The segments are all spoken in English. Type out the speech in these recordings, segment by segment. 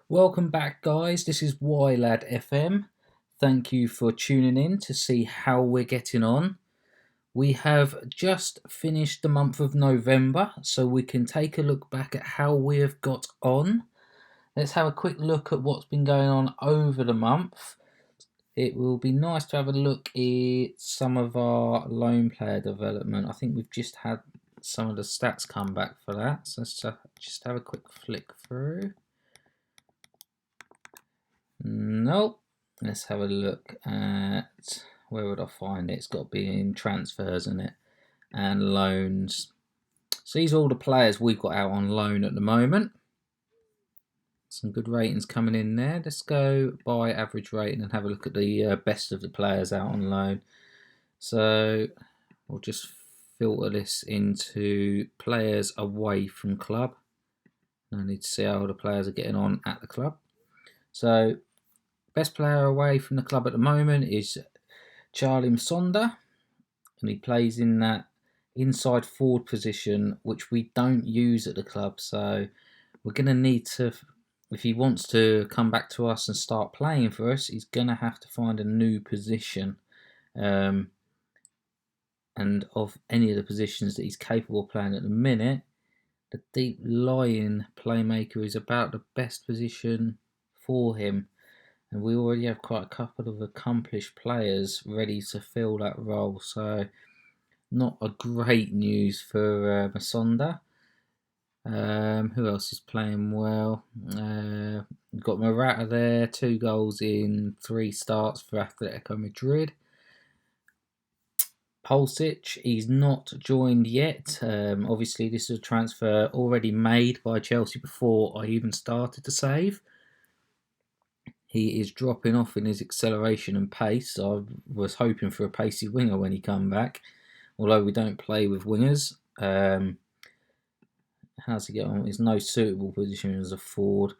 Welcome back, guys. This is YladFM. Thank you for tuning in to see how we're getting on. We have just finished the month of November, so we can take a look back at how we have got on. Let's have a quick look at what's been going on over the month. It will be nice to have a look at some of our loan player development. I think we've just had some of the stats come back for that, so let's just have a quick flick through. Nope. Let's have a look at where would I find it? It's got to be in transfers, isn't it? And loans. So these are all the players we've got out on loan at the moment. Some good ratings coming in there. Let's go by average rating and have a look at the best of the players out on loan. So we'll just filter this into players away from club. I need to see how the players are getting on at the club. So best player away from the club at the moment is Charlie Msonda, and he plays in that inside forward position, which we don't use at the club. So we're going to need to, if he wants to come back to us and start playing for us, he's going to have to find a new position. And of any of the positions that he's capable of playing at the minute, the deep lying playmaker is about the best position for him. And we already have quite a couple of accomplished players ready to fill that role. So not a great news for Masonda. Who else is playing well? We've got Morata there, 2 goals in 3 starts for Atletico Madrid. Pulisic, he's not joined yet. Obviously, this is a transfer already made by Chelsea before I even started to save. He is dropping off in his acceleration and pace. I was hoping for a pacey winger when he come back, although we don't play with wingers. How's he get on? There's no suitable position as a forward.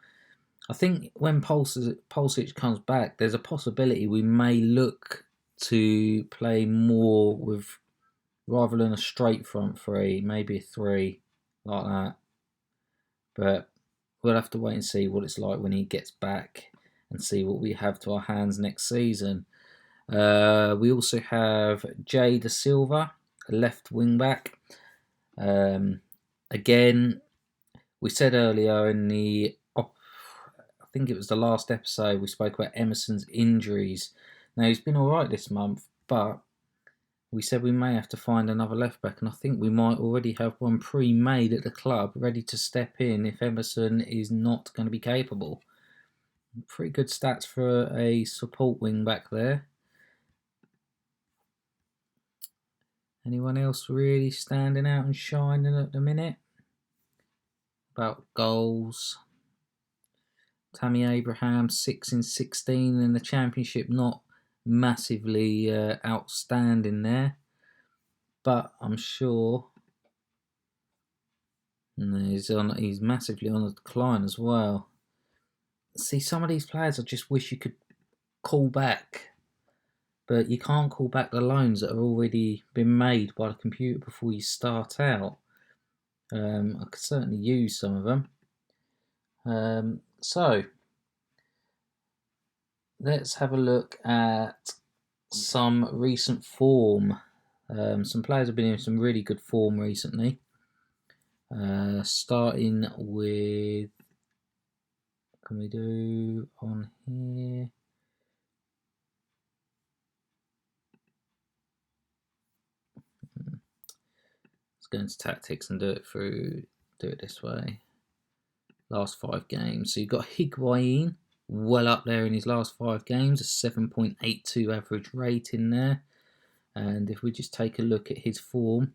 I think when Pulisic comes back, there's a possibility we may look to play more with, rather than a straight front three, maybe a 3 like that. But we'll have to wait and see what it's like when he gets back and see what we have to our hands next season. We also have Jay Da Silva, a left wing back. Again, we said earlier in I think it was the last episode, we spoke about Emerson's injuries. Now, he's been all right this month, but we said we may have to find another left back, and I think we might already have one pre-made at the club ready to step in if Emerson is not going to be capable. Pretty good stats for a support wing back there. Anyone else really standing out and shining at the minute? About goals. Tammy Abraham, 6 in 16 in the Championship, not massively outstanding there. But I'm sure he's massively on the decline as well. See, some of these players I just wish you could call back, but you can't call back the loans that have already been made by the computer before you start out. I could certainly use some of them. So let's have a look at some recent form. Some players have been in some really good form recently. Starting with, what can we do on here? Let's go into tactics and do it this way. Last 5 games. So you've got Higuain, well up there in his last 5 games, a 7.82 average rating there. And if we just take a look at his form,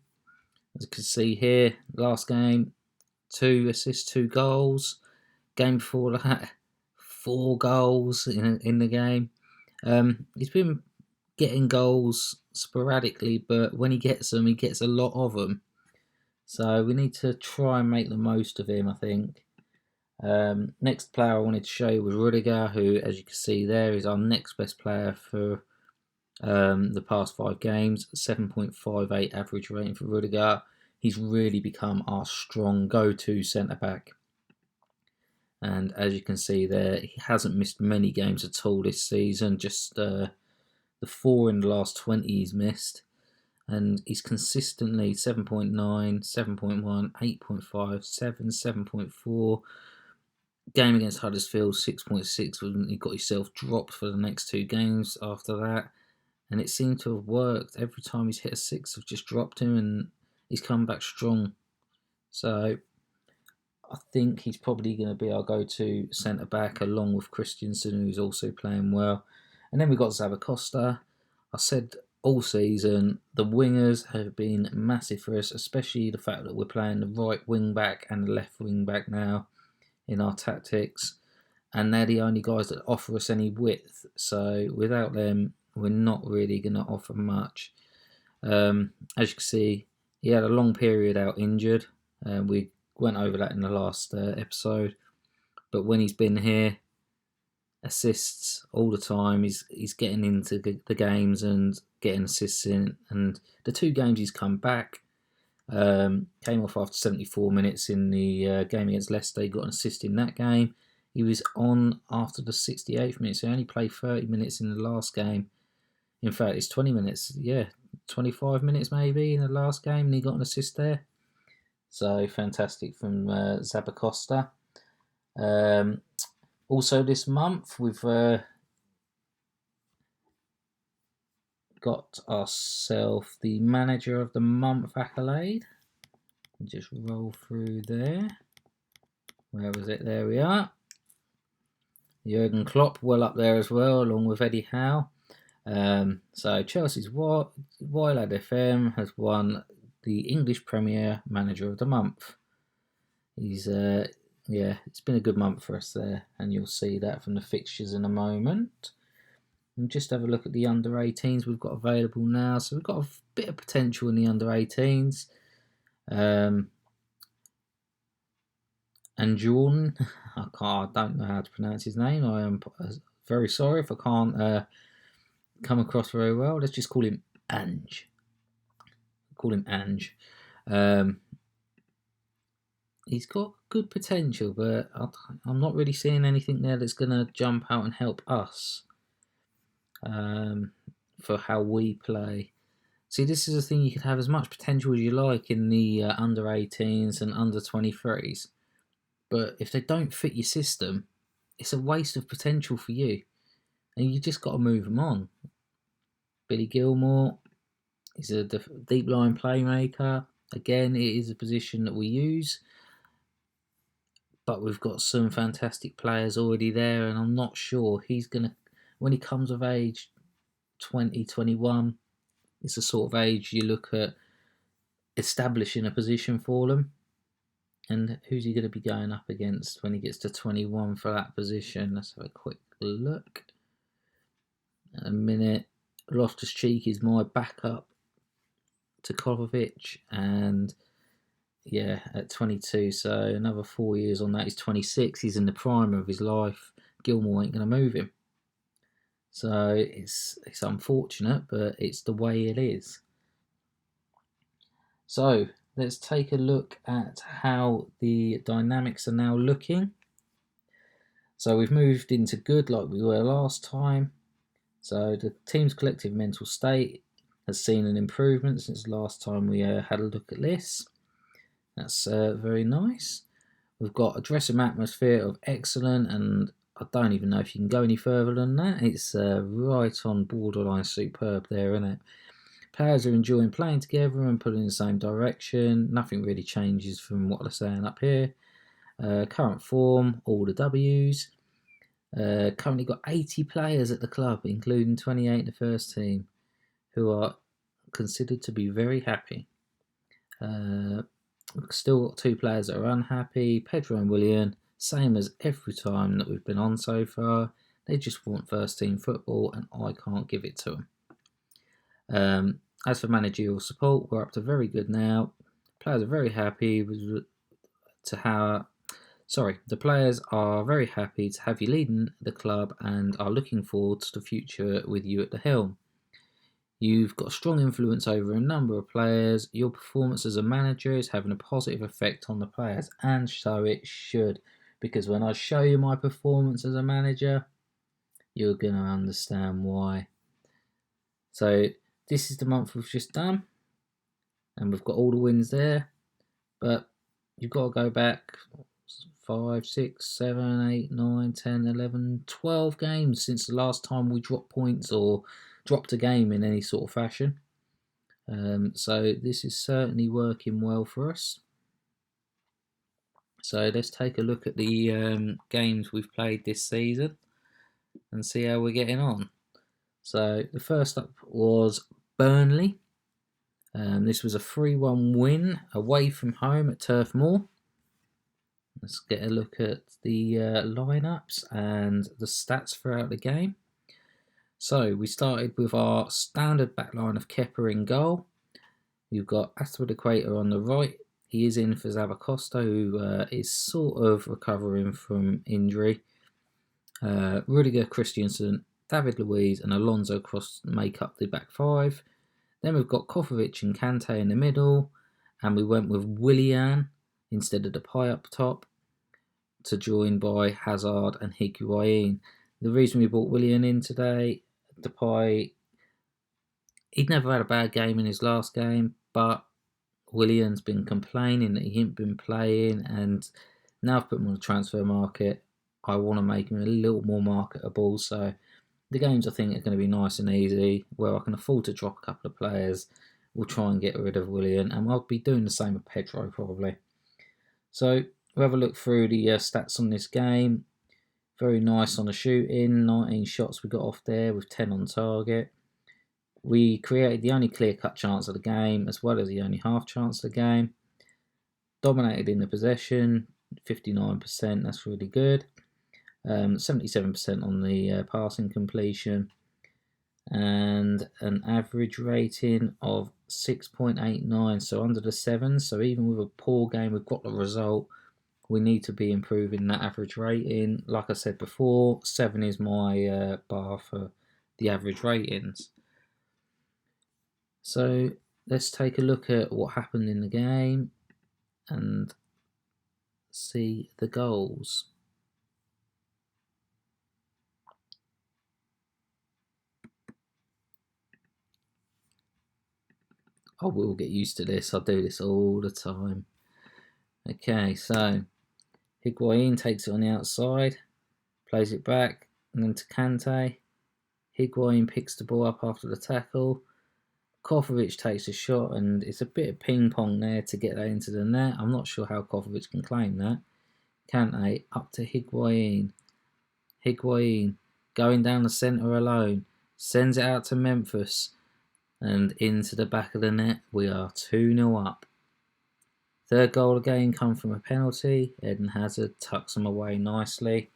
as you can see here, last game, 2 assists, 2 goals. Game before that, 4 goals in the game. He's been getting goals sporadically, but when he gets them, he gets a lot of them. So we need to try and make the most of him, I think. Next player I wanted to show you was Rudiger, who, as you can see there, is our next best player for the past 5 games. 7.58 average rating for Rudiger. He's really become our strong go-to centre-back. And as you can see there, he hasn't missed many games at all this season, just the 4 in the last 20 he's missed. And he's consistently 7.9, 7.1, 8.5, 7, 7.4. Game against Huddersfield, 6.6, when he got himself dropped for the next 2 games after that. And it seemed to have worked. Every time he's hit a 6, I've just dropped him and he's come back strong. So I think he's probably going to be our go-to centre-back along with Christensen, who's also playing well. And then we've got Zabacosta. I said all season, the wingers have been massive for us, especially the fact that we're playing the right wing-back and the left wing-back now in our tactics. And they're the only guys that offer us any width. So without them, we're not really going to offer much. As you can see, he had a long period out injured. We went over that in the last episode. But when he's been here, assists all the time. He's getting into the games and getting assists in. And the 2 games he's come back, came off after 74 minutes in the game against Leicester. He got an assist in that game. He was on after the 68th minute, so he only played 30 minutes in the last game. In fact, it's 20 minutes, 25 minutes maybe in the last game, and he got an assist there. So fantastic from Zabacosta. Also this month, we've got ourselves the Manager of the Month accolade. Just roll through there. Where was it? There we are. Jurgen Klopp, well up there as well, along with Eddie Howe. So Chelsea's YladFM has won the English Premier Manager of the Month. He's it's been a good month for us there, and you'll see that from the fixtures in a moment. And just have a look at the under 18s we've got available now. So we've got a bit of potential in the under 18s. And Jordan, I don't know how to pronounce his name. I am very sorry if I can't come across very well. Let's just call him Ange. He's got good potential, but I'm not really seeing anything there that's going to jump out and help us for how we play. See, this is a thing, you could have as much potential as you like in the under 18s and under 23s. But if they don't fit your system, it's a waste of potential for you. And you just got to move them on. Billy Gilmore, he's a deep line playmaker. Again, it is a position that we use. But we've got some fantastic players already there. And I'm not sure he's going to, when he comes of age, 20, 21, it's the sort of age you look at establishing a position for them. And who's he going to be going up against when he gets to 21 for that position? Let's have a quick look. In a minute, Loftus-Cheek is my backup to Kovacic, and at 22, so another 4 years on that. He's 26. He's in the prime of his life. Gilmore ain't going to move him. So it's unfortunate, but it's the way it is. So let's take a look at how the dynamics are now looking. So we've moved into good like we were last time. So the team's collective mental state has seen an improvement since last time we had a look at this. That's very nice. We've got a dressing atmosphere of excellent, and I don't even know if you can go any further than that. It's right on borderline superb there, isn't it? Players are enjoying playing together and pulling in the same direction. Nothing really changes from what they're saying up here. Current form, all the W's. Currently got 80 players at the club, including 28 in the first team, who are considered to be very happy. Still got 2 players that are unhappy, Pedro and Willian, same as every time that we've been on so far. They just want first team football, and I can't give it to them. As for managerial support, we're up to very good now. Players are very happy the players are very happy to have you leading the club and are looking forward to the future with you at the helm. You've got a strong influence over a number of players. Your performance as a manager is having a positive effect on the players, and so it should, because when I show you my performance as a manager, you're going to understand why. So this is the month we've just done, and we've got all the wins there, but you've got to go back 5, 6, 7, 8, 9, 10, 11, 12 games since the last time we dropped points or dropped a game in any sort of fashion. So this is certainly working well for us. So let's take a look at the games we've played this season and see how we're getting on. So the first up was Burnley. This was a 3-1 win away from home at Turf Moor. Let's get a look at the lineups and the stats throughout the game. So we started with our standard backline of Kepa in goal. You've got Aspilicueta on the right. He is in for Zabacosta, who is sort of recovering from injury. Rudiger, Christensen, David Luiz and Alonso Cross make up the back five. Then we've got Kovacic and Kante in the middle, and we went with Willian instead of Depay up top, to join by Hazard and Higuain. The reason we brought Willian in today, Depay, he'd never had a bad game in his last game, but Willian's been complaining that he ain't been playing, and now I've put him on the transfer market. I want to make him a little more marketable, so the games I think are going to be nice and easy, where I can afford to drop a couple of players. We'll try and get rid of Willian, and I'll be doing the same with Pedro probably. So we'll have a look through the stats on this game. Very nice on the shooting, 19 shots we got off there with 10 on target. We created the only clear-cut chance of the game, as well as the only half chance of the game. Dominated in the possession, 59%, that's really good. 77% on the passing completion, and an average rating of 6.89, so under the 7. So even with a poor game, we've got the result. We need to be improving that average rating. Like I said before, 7 is my bar for the average ratings. So let's take a look at what happened in the game and see the goals. I will get used to this. I do this all the time. Okay, so Higuain takes it on the outside, plays it back, and then to Kante. Higuain picks the ball up after the tackle. Kovacic takes a shot, and it's a bit of ping pong there to get that into the net. I'm not sure how Kovacic can claim that. Kante up to Higuain. Higuain going down the centre alone, sends it out to Memphis, and into the back of the net. We are 2-0 up. Third goal again come from a penalty. Eden Hazard tucks them away nicely.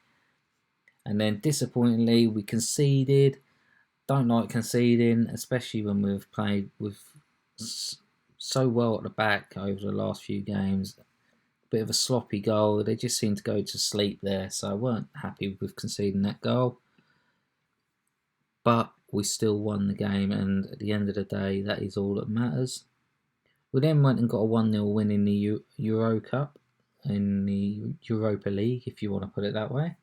And then disappointingly, we conceded. Don't like conceding, especially when we've played with so well at the back over the last few games. Bit of a sloppy goal. They just seemed to go to sleep there, so I weren't happy with conceding that goal. But we still won the game, and at the end of the day, that is all that matters. We then went and got a 1-0 win in the Euro Cup, in the Europa League, if you want to put it that way.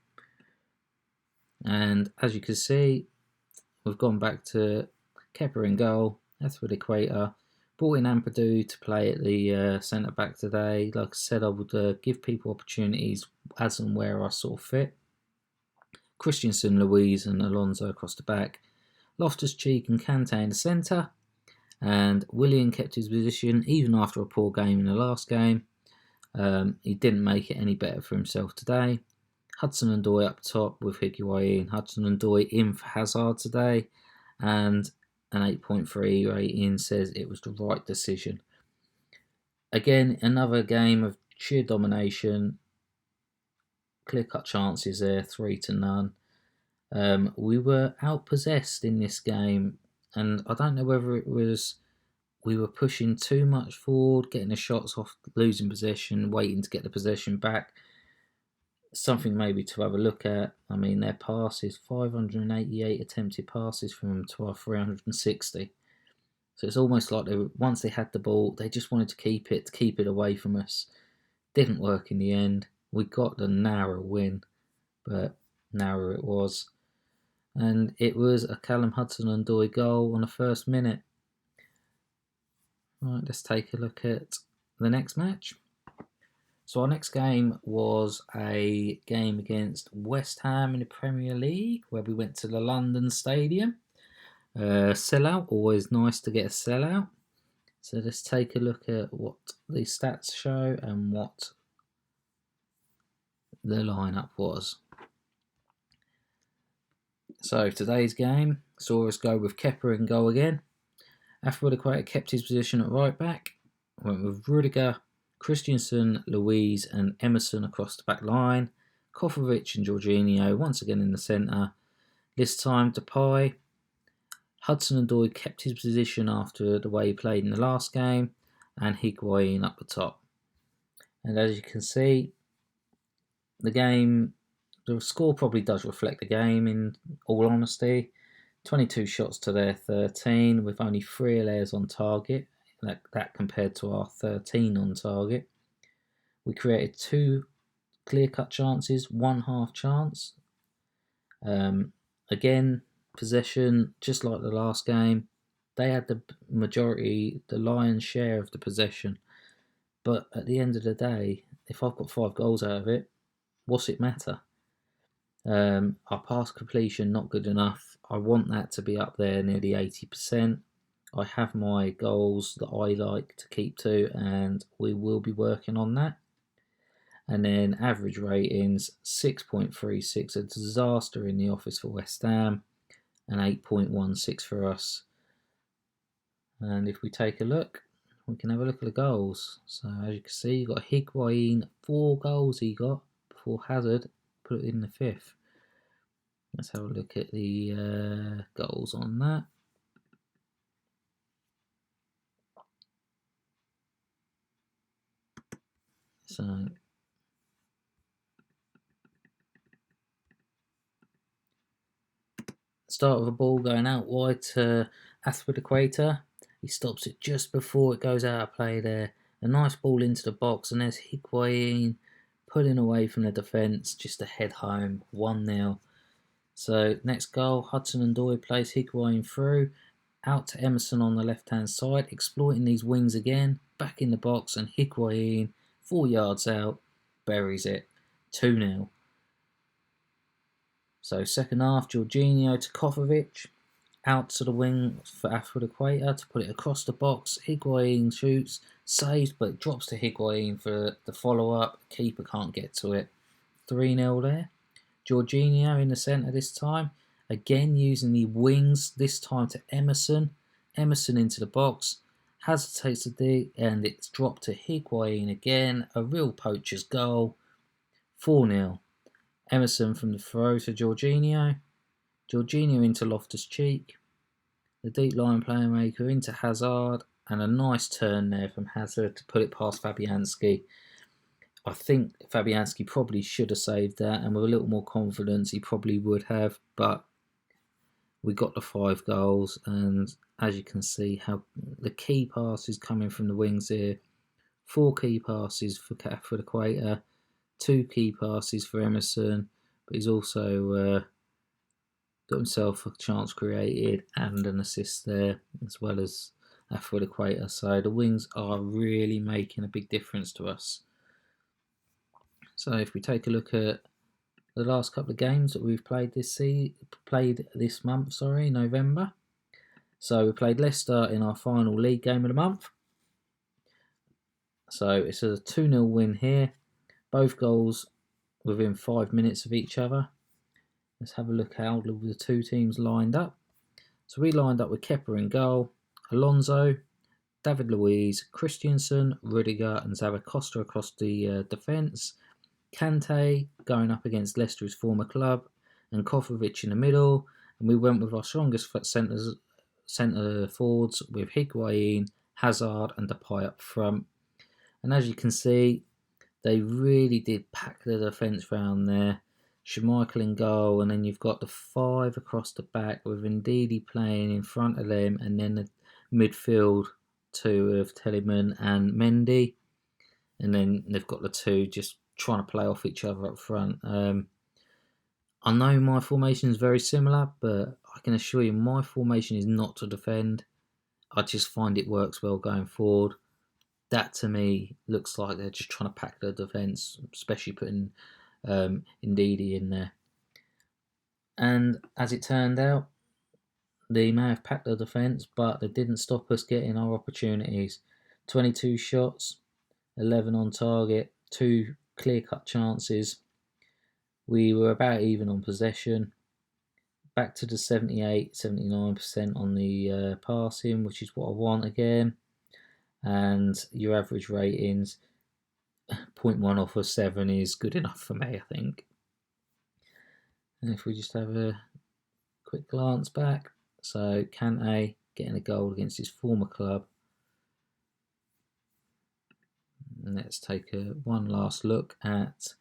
And as you can see, we've gone back to Kepa in goal, Aspilicueta, brought in Ampadu to play at the centre-back today. Like I said, I would give people opportunities as and where I saw fit. Christensen, Luiz and Alonso across the back. Loftus-Cheek and Kante in the centre. And Willian kept his position even after a poor game in the last game. He didn't make it any better for himself today. Hudson-Odoi up top with Higuain. Hudson-Odoi in for Hazard today. And an 8.3 rating says it was the right decision. Again, another game of sheer domination. Clear-cut chances there, 3-0. We were outpossessed in this game, and I don't know whether it was we were pushing too much forward, getting the shots off, losing possession, waiting to get the possession back. Something maybe to have a look at. I mean, their passes, 588 attempted passes from them to our 360. So it's almost like once they had the ball, they just wanted to keep it away from us. Didn't work in the end. we got the narrow win, but narrow it was. And it was a Callum Hudson-Odoi goal on the first minute. Right, let's take a look at the next match. So our next game was a game against West Ham in the Premier League, where we went to the London Stadium. Sellout, always nice to get a sellout. So let's take a look at what the stats show and what the lineup was. So today's game saw us go with Kepa in goal again. Aspilicueta kept his position at right back. Went with Rudiger, Christensen, Louise and Emerson across the back line. Kovacic and Jorginho once again in the centre. This time Depay. Hudson-Odoi kept his position after the way he played in the last game, and Higuain up the top. And as you can see, the score probably does reflect the game in all honesty. 22 shots to their 13 with only 3 Ylad on target. That compared to our 13 on target. We created 2 clear-cut chances, 1 half chance. Again, possession, just like the last game, they had the lion's share of the possession. But at the end of the day, if I've got 5 goals out of it, what's it matter? Our pass completion not good enough. I want that to be up there nearly 80%. I have my goals that I like to keep to, and we will be working on that. And then average ratings 6.36, a disaster in the office for West Ham, and 8.16 for us. And if we take a look, we can have a look at the goals. So as you can see, you've got Higuain, 4 goals he got before Hazard put it in the 5th. Let's have a look at the goals on that. So start with a ball going out wide to Aspilicueta. He stops it just before it goes out of play there. A nice ball into the box, and there's Higuain pulling away from the defence just to head home, 1-0. So next goal, Hudson-Odoi plays Higuain through, out to Emerson on the left-hand side, exploiting these wings again, back in the box, and Higuain, 4 yards out, buries it, 2-0. So second half, Jorginho to Kovacic, out to the wing for Aspilicueta to put it across the box. Higuain shoots, saves, but it drops to Higuain for the follow-up. Keeper can't get to it. 3-0 there. Jorginho in the centre this time, again using the wings, this time to Emerson. Emerson into the box, Hazard takes the dig, and it's dropped to Higuain again. A real poacher's goal. 4-0. Emerson from the throw to Jorginho. Jorginho into Loftus-Cheek. The deep line playmaker into Hazard, and a nice turn there from Hazard to put it past Fabianski. I think Fabianski probably should have saved that, and with a little more confidence he probably would have, but we got the 5 goals, and as you can see how the key passes coming from the wings here. 4 key passes for the Equator, 2 key passes for Emerson, but he's also got himself a chance created and an assist there, as well as for the Equator. So the wings are really making a big difference to us. So if we take a look at the last couple of games that we've played this month, November. So we played Leicester in our final league game of the month. So it's a 2-0 win here. Both goals within 5 minutes of each other. Let's have a look how the 2 teams lined up. So we lined up with Kepa in goal, Alonso, David Luiz, Christensen, Rudiger and Zappacosta across the defence. Kante going up against Leicester, his former club, and Kovacic in the middle. And we went with our strongest centre forwards with Higuain, Hazard and Depay up front. And as you can see, they really did pack the defence round there. Schmeichel in goal, and then you've got the 5 across the back with Ndidi playing in front of them, and then the midfield 2 of Telemann and Mendy. And then they've got the 2 just trying to play off each other up front. I know my formation is very similar, but I can assure you my formation is not to defend. I just find it works well going forward. That to me looks like they're just trying to pack the defence, especially putting Ndidi in there. And as it turned out, they may have packed the defence, but they didn't stop us getting our opportunities. 22 shots, 11 on target, 2 clear-cut chances. We were about even on possession. Back to the 78, 79% on the passing, which is what I want again. And your average ratings, 0.1 off of 7 is good enough for me, I think. And if we just have a quick glance back, so Kante getting a goal against his former club. And let's take one last look at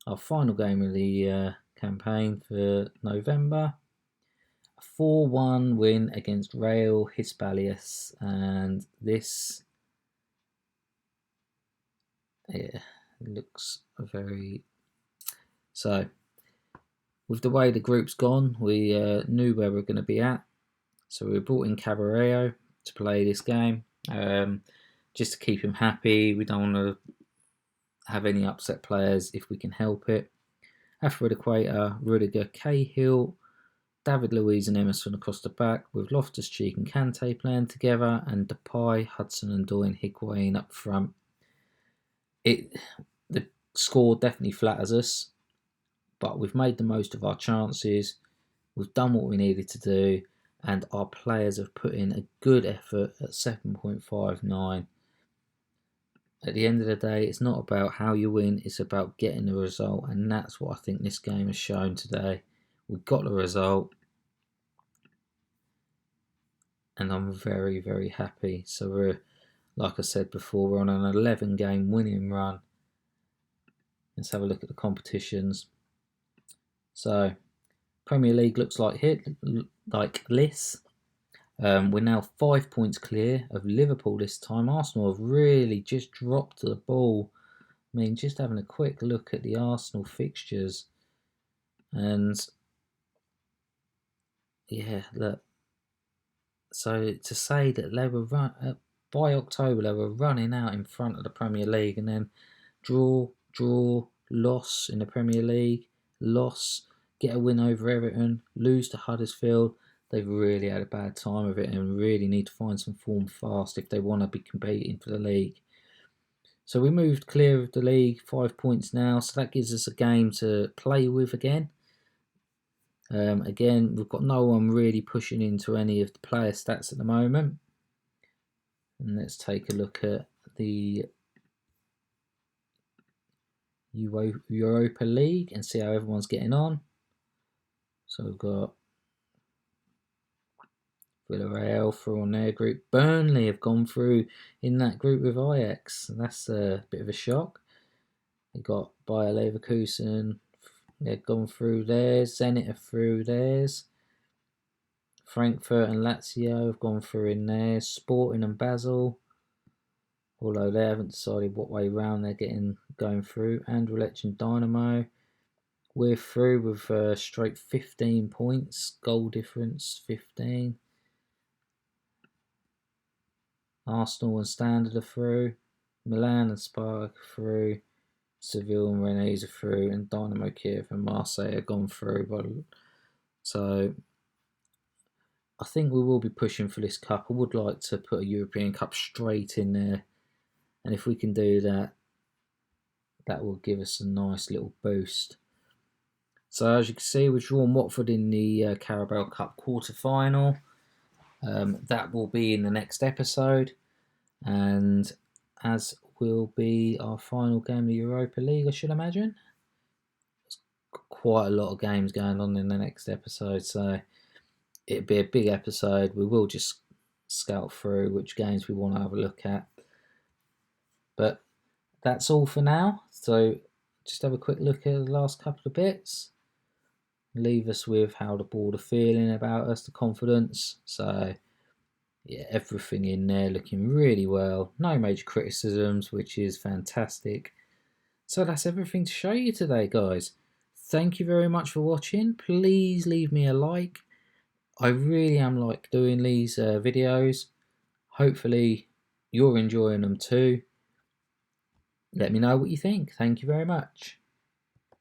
our final game of the campaign for November. A 4-1 win against Real Hispalias, and this looks very... So, with the way the group's gone, we knew where we were going to be at. So we brought in Caballero to play this game, just to keep him happy. We don't want to have any upset players if we can help it. After the equator, Rudiger, Cahill, David Luiz and Emerson across the back, with Loftus-Cheek and Kante playing together, and Depay, Hudson and Doyle Higuain up front. The score definitely flatters us, but we've made the most of our chances. We've done what we needed to do, and our players have put in a good effort at 7.59. At the end of the day, it's not about how you win, it's about getting the result, and that's what I think this game has shown today. We got the result, and I'm very, very happy. So we're, like I said before, we're on an 11-game winning run. Let's have a look at the competitions. So, Premier League looks like this. We're now 5 points clear of Liverpool this time. Arsenal have really just dropped the ball. I mean, just having a quick look at the Arsenal fixtures, and yeah, look. So to say that they were by October they were running out in front of the Premier League, and then draw, loss in the Premier League, loss, get a win over Everton, lose to Huddersfield. They've really had a bad time of it and really need to find some form fast if they want to be competing for the league. So we moved clear of the league, 5 points now, so that gives us a game to play with again. Again, we've got no one really pushing into any of the player stats at the moment. And let's take a look at the Europa League and see how everyone's getting on. So we've got Villarreal through on their group. Burnley have gone through in that group with Ajax. That's a bit of a shock. They got Bayer Leverkusen. They've gone through theirs. Zenit are through theirs. Frankfurt and Lazio have gone through in theirs. Sporting and Basel, although they haven't decided what way round they're going through. Anderlecht and Dynamo. We're through with straight 15 points. Goal difference 15. Arsenal and Standard are through. Milan and Spark are through. Seville and Rennes are through. And Dynamo Kiev and Marseille have gone through. So I think we will be pushing for this cup. I would like to put a European Cup straight in there. And if we can do that, that will give us a nice little boost. So as you can see, we've drawn Watford in the Carabao Cup quarter-final. That will be in the next episode. And as will be our final game of the Europa League, I should imagine. There's quite a lot of games going on in the next episode, so it'll be a big episode. We will just scout through which games we want to have a look at. But that's all for now. So just have a quick look at the last couple of bits. Leave us with how the board are feeling about us, the confidence. So yeah, everything in there looking really well. No major criticisms, which is fantastic. So that's everything to show you today, guys. Thank you very much for watching. Please leave me a like. I really am like doing these videos. Hopefully you're enjoying them too. Let me know what you think. Thank you very much.